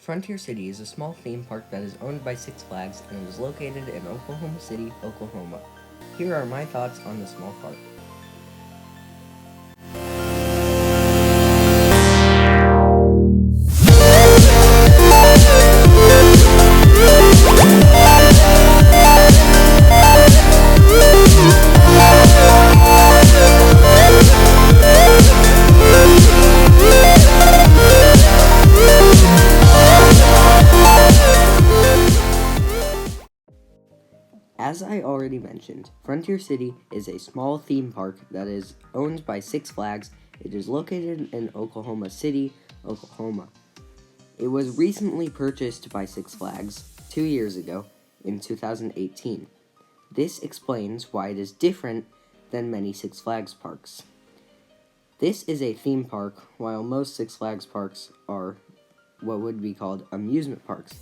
Frontier City is a small theme park that is owned by Six Flags and is located in Oklahoma City, Oklahoma. Here are my thoughts on the small park. As I already mentioned, Frontier City is a small theme park that is owned by Six Flags. It is located in Oklahoma City, Oklahoma. It was recently purchased by Six Flags 2 years ago in 2018. This explains why it is different than many Six Flags parks. This is a theme park, while most Six Flags parks are what would be called amusement parks.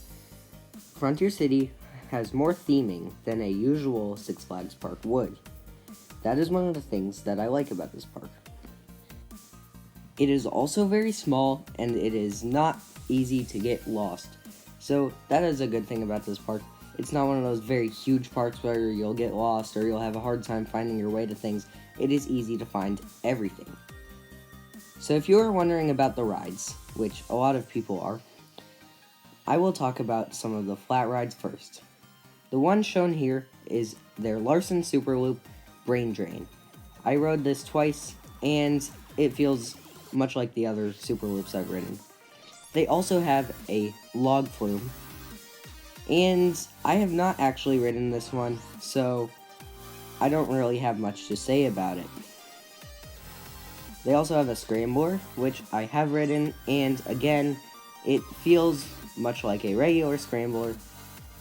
Frontier City has more theming than a usual Six Flags park would. That is one of the things that I like about this park. It is also very small, and it is not easy to get lost. So that is a good thing about this park. It's not one of those very huge parks where you'll get lost or you'll have a hard time finding your way to things. It is easy to find everything. So if you are wondering about the rides, which a lot of people are, I will talk about some of the flat rides first. The one shown here is their Larson Super Loop Brain Drain. I rode this twice, and it feels much like the other Super Loops I've ridden. They also have a log flume, and I have not actually ridden this one, so I don't really have much to say about it. They also have a scrambler, which I have ridden, and again, it feels much like a regular scrambler,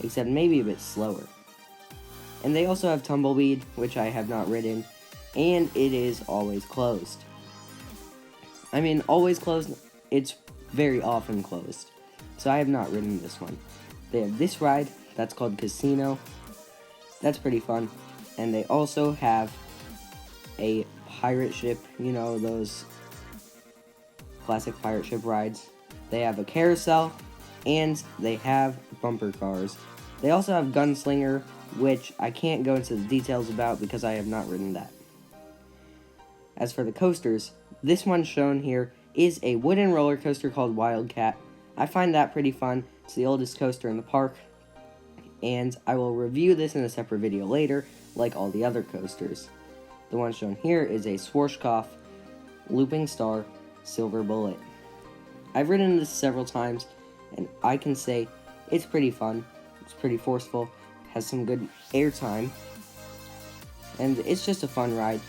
except maybe a bit slower. And they also have Tumbleweed, which I have not ridden, and it is always closed. I mean, always closed, it's very often closed, so I have not ridden this one. They have this ride, that's called Casino, that's pretty fun, and they also have a pirate ship, you know, those classic pirate ship rides. They have a carousel, and they have bumper cars. They also have Gunslinger, which I can't go into the details about because I have not ridden that. As for the coasters, this one shown here is a wooden roller coaster called Wildcat. I find that pretty fun. It's the oldest coaster in the park, and I will review this in a separate video later, like all the other coasters. The one shown here is a Schwarzkopf Looping Star Silver Bullet. I've ridden this several times, and I can say it's pretty fun, it's pretty forceful, has some good airtime, and it's just a fun ride.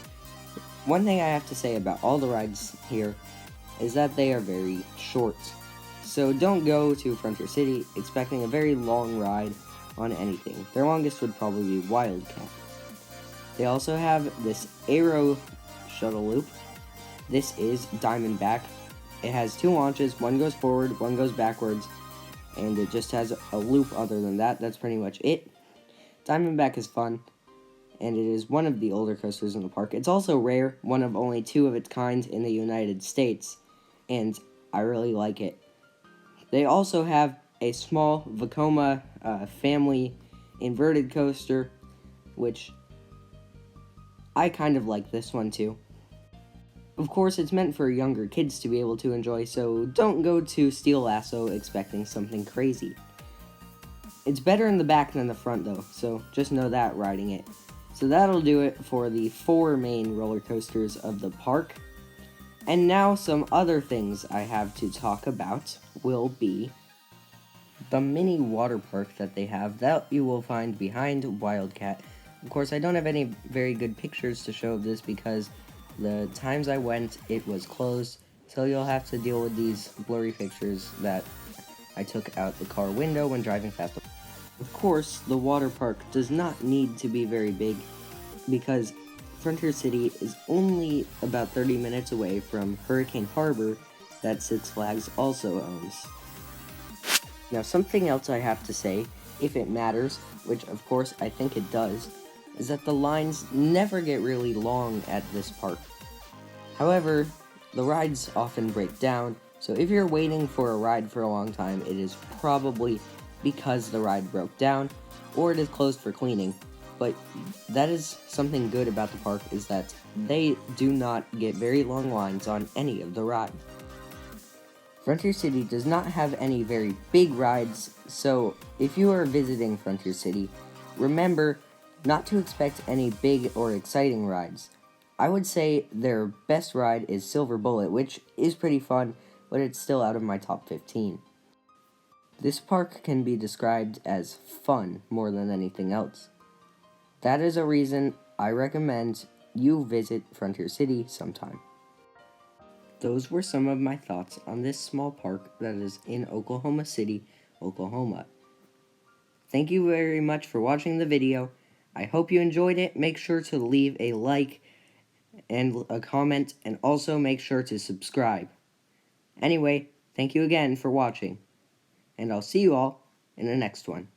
One thing I have to say about all the rides here is that they are very short. So don't go to Frontier City expecting a very long ride on anything. Their longest would probably be Wildcat. They also have this Aero shuttle loop. This is Diamondback. It has 2 launches, one goes forward, one goes backwards, and it just has a loop other than that. That's pretty much it. Diamondback is fun, and it is one of the older coasters in the park. It's also rare, one of only 2 of its kind in the United States, and I really like it. They also have a small Vekoma family inverted coaster, which I kind of like this one too. Of course, it's meant for younger kids to be able to enjoy, so don't go to Steel Lasso expecting something crazy. It's better in the back than the front though, so just know that riding it. So that'll do it for the 4 main roller coasters of the park. And now some other things I have to talk about will be the mini water park that they have that you will find behind Wildcat. Of course, I don't have any very good pictures to show of this because the times I went, it was closed, so you'll have to deal with these blurry pictures that I took out the car window when driving fast. Of course, the water park does not need to be very big because Frontier City is only about 30 minutes away from Hurricane Harbor that Six Flags also owns. Now, something else I have to say, if it matters, which of course I think it does, is that the lines never get really long at this park. However, the rides often break down, So if you're waiting for a ride for a long time, it is probably because the ride broke down or it is closed for cleaning. But that is something good about the park, is that they do not get very long lines on any of the rides. Frontier City does not have any very big rides, so if you are visiting Frontier City, remember not to expect any big or exciting rides. I would say their best ride is Silver Bullet, which is pretty fun, but it's still out of my top 15. This park can be described as fun more than anything else. That is a reason I recommend you visit Frontier City sometime. Those were some of my thoughts on this small park that is in Oklahoma City, Oklahoma. Thank you very much for watching the video. I hope you enjoyed it. Make sure to leave a like and a comment, and also make sure to subscribe. Anyway, thank you again for watching, and I'll see you all in the next one.